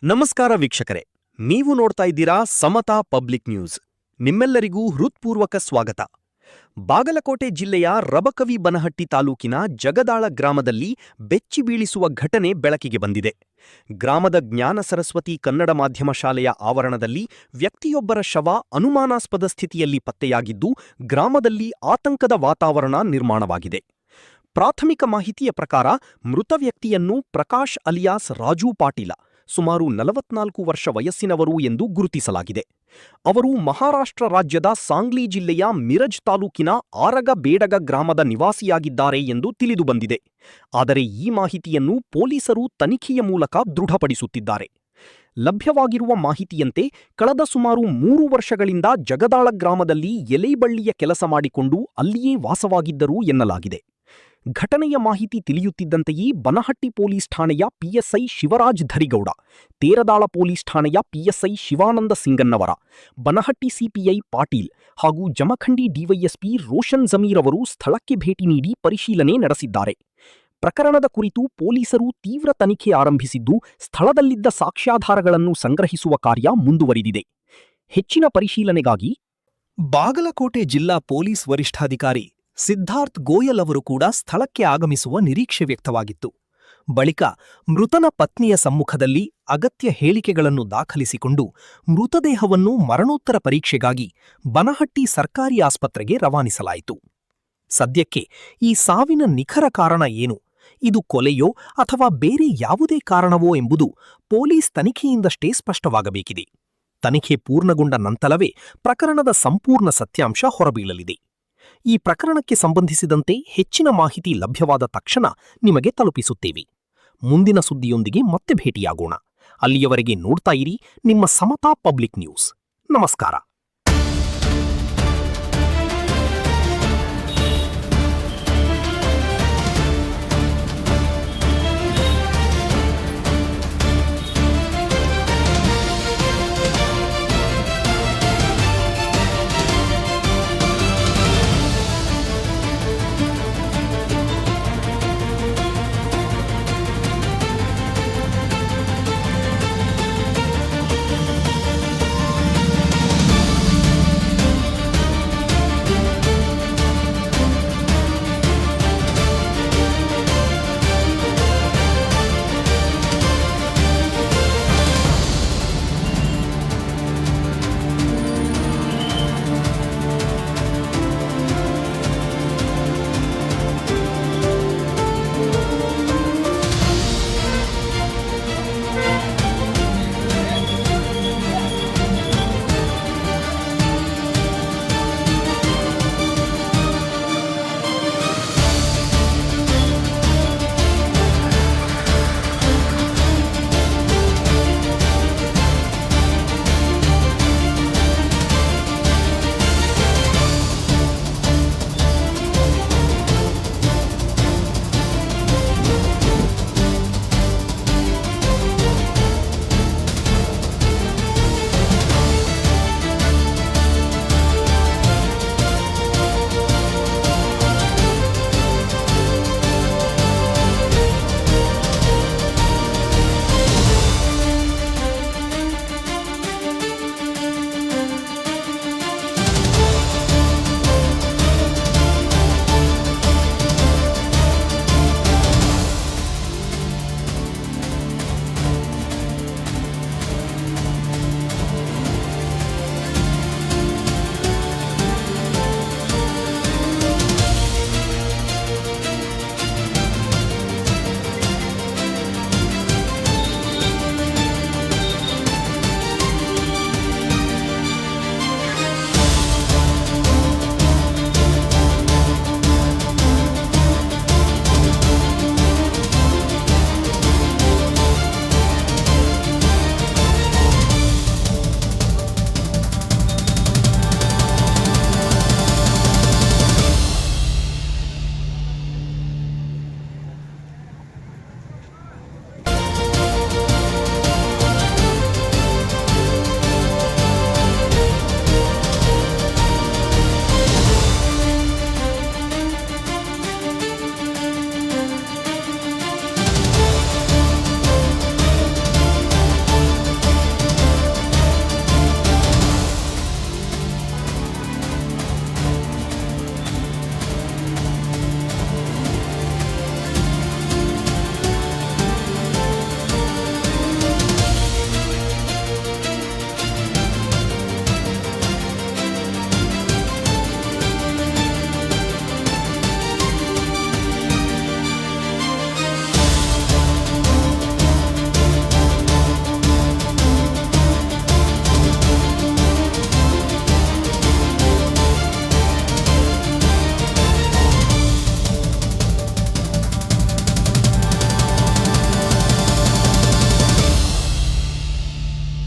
ನಮಸ್ಕಾರ ವೀಕ್ಷಕರೇ, ನೀವು ನೋಡ್ತಾ ಇದ್ದೀರಾ ಸಮತಾ ಪಬ್ಲಿಕ್ ನ್ಯೂಸ್. ನಿಮ್ಮೆಲ್ಲರಿಗೂ ಹೃತ್ಪೂರ್ವಕ ಸ್ವಾಗತ. ಬಾಗಲಕೋಟೆ ಜಿಲ್ಲೆಯ ರಬಕವಿ ಬನಹಟ್ಟಿ ತಾಲೂಕಿನ ಜಗದಾಳ ಗ್ರಾಮದಲ್ಲಿ ಬೆಚ್ಚಿ ಬೀಳಿಸುವ ಘಟನೆ ಬೆಳಕಿಗೆ ಬಂದಿದೆ. ಗ್ರಾಮದ ಜ್ಞಾನ ಸರಸ್ವತಿ ಕನ್ನಡ ಮಾಧ್ಯಮ ಶಾಲೆಯ ಆವರಣದಲ್ಲಿ ವ್ಯಕ್ತಿಯೊಬ್ಬರ ಶವ ಅನುಮಾನಾಸ್ಪದ ಸ್ಥಿತಿಯಲ್ಲಿ ಪತ್ತೆಯಾಗಿದ್ದು, ಗ್ರಾಮದಲ್ಲಿ ಆತಂಕದ ವಾತಾವರಣ ನಿರ್ಮಾಣವಾಗಿದೆ. ಪ್ರಾಥಮಿಕ ಮಾಹಿತಿಯ ಪ್ರಕಾರ ಮೃತ ವ್ಯಕ್ತಿಯನ್ನು ಪ್ರಕಾಶ್ ಅಲಿಯಾಸ್ ರಾಜು ಪಾಟೀಲ, ಸುಮಾರು 44 ವರ್ಷ ವಯಸ್ಸಿನವರು ಎಂದು ಗುರುತಿಸಲಾಗಿದೆ. ಅವರು ಮಹಾರಾಷ್ಟ್ರ ರಾಜ್ಯದ ಸಾಂಗ್ಲಿ ಜಿಲ್ಲೆಯ ಮಿರಜ್ ತಾಲೂಕಿನ ಆರಗ-ಬೇಡಗ ಗ್ರಾಮದ ನಿವಾಸಿಯಾಗಿದ್ದಾರೆ ಎಂದು ತಿಳಿದುಬಂದಿದೆ. ಆದರೆ ಈ ಮಾಹಿತಿಯನ್ನು ಪೊಲೀಸರು ತನಿಖೆಯ ಮೂಲಕ ದೃಢಪಡಿಸುತ್ತಿದ್ದಾರೆ. ಲಭ್ಯವಾಗಿರುವ ಮಾಹಿತಿಯಂತೆ ಕಳೆದ ಸುಮಾರು 3 ವರ್ಷಗಳಿಂದ ಜಗದಾಳ ಗ್ರಾಮದಲ್ಲಿ ಎಲೆಬಳ್ಳಿಯ ಕೆಲಸ ಮಾಡಿಕೊಂಡು ಅಲ್ಲಿಯೇ ವಾಸವಾಗಿದ್ದರು ಎನ್ನಲಾಗಿದೆ. ಘಟನೆಯ ಮಾಹಿತಿ ತಿಳಿಯುತ್ತಿದ್ದಂತೆಯೇ ಬನಹಟ್ಟಿ ಪೊಲೀಸ್ ಠಾಣೆಯ ಪಿಎಸ್ಐ ಶಿವರಾಜ್ ಧರಿಗೌಡ, ತೇರದಾಳ ಪೊಲೀಸ್ ಠಾಣೆಯ ಪಿಎಸ್ಐ ಶಿವಾನಂದ ಸಿಂಗನ್ನವರ, ಬನಹಟ್ಟಿ ಸಿಪಿಐ ಪಾಟೀಲ್ ಹಾಗೂ ಜಮಖಂಡಿ ಡಿವೈಎಸ್ಪಿ ರೋಷನ್ ಜಮೀರ್ ಅವರು ಸ್ಥಳಕ್ಕೆ ಭೇಟಿ ನೀಡಿ ಪರಿಶೀಲನೆ ನಡೆಸಿದ್ದಾರೆ. ಪ್ರಕರಣದ ಕುರಿತು ಪೊಲೀಸರು ತೀವ್ರ ತನಿಖೆ ಆರಂಭಿಸಿದ್ದು, ಸ್ಥಳದಲ್ಲಿದ್ದ ಸಾಕ್ಷ್ಯಾಧಾರಗಳನ್ನು ಸಂಗ್ರಹಿಸುವ ಕಾರ್ಯ ಮುಂದುವರಿದಿದೆ. ಹೆಚ್ಚಿನ ಪರಿಶೀಲನೆಗಾಗಿ ಬಾಗಲಕೋಟೆ ಜಿಲ್ಲಾ ಪೊಲೀಸ್ ವರಿಷ್ಠಾಧಿಕಾರಿ ಸಿದ್ಧಾರ್ಥ್ ಗೋಯಲ್ ಅವರು ಕೂಡ ಸ್ಥಳಕ್ಕೆ ಆಗಮಿಸುವ ನಿರೀಕ್ಷೆ ವ್ಯಕ್ತವಾಗಿತ್ತು. ಬಳಿಕ ಮೃತನ ಪತ್ನಿಯ ಸಮ್ಮುಖದಲ್ಲಿ ಅಗತ್ಯ ಹೇಳಿಕೆಗಳನ್ನು ದಾಖಲಿಸಿಕೊಂಡು ಮೃತದೇಹವನ್ನು ಮರಣೋತ್ತರ ಪರೀಕ್ಷೆಗಾಗಿ ಬನಹಟ್ಟಿ ಸರ್ಕಾರಿ ಆಸ್ಪತ್ರೆಗೆ ರವಾನಿಸಲಾಯಿತು. ಸದ್ಯಕ್ಕೆ ಈ ಸಾವಿನ ನಿಖರ ಕಾರಣ ಏನು, ಇದು ಕೊಲೆಯೋ ಅಥವಾ ಬೇರೆ ಯಾವುದೇ ಕಾರಣವೋ ಎಂಬುದು ಪೊಲೀಸ್ ತನಿಖೆಯಿಂದಷ್ಟೇ ಸ್ಪಷ್ಟವಾಗಬೇಕಿದೆ. ತನಿಖೆ ಪೂರ್ಣಗೊಂಡ ನಂತರವೇ ಪ್ರಕರಣದ ಸಂಪೂರ್ಣ ಸತ್ಯಾಂಶ ಹೊರಬೀಳಲಿದೆ. ಈ ಪ್ರಕರಣಕ್ಕೆ ಸಂಬಂಧಿಸಿದಂತೆ ಹೆಚ್ಚಿನ ಮಾಹಿತಿ ಲಭ್ಯವಾದ ತಕ್ಷಣ ನಿಮಗೆ ತಲುಪಿಸುತ್ತೇವೆ. ಮುಂದಿನ ಸುದ್ದಿಯೊಂದಿಗೆ ಮತ್ತೆ ಭೇಟಿಯಾಗೋಣ. ಅಲ್ಲಿಯವರೆಗೆ ನೋಡ್ತಾ ಇರಿ ನಿಮ್ಮ ಸಮತಾ ಪಬ್ಲಿಕ್ ನ್ಯೂಸ್. ನಮಸ್ಕಾರ.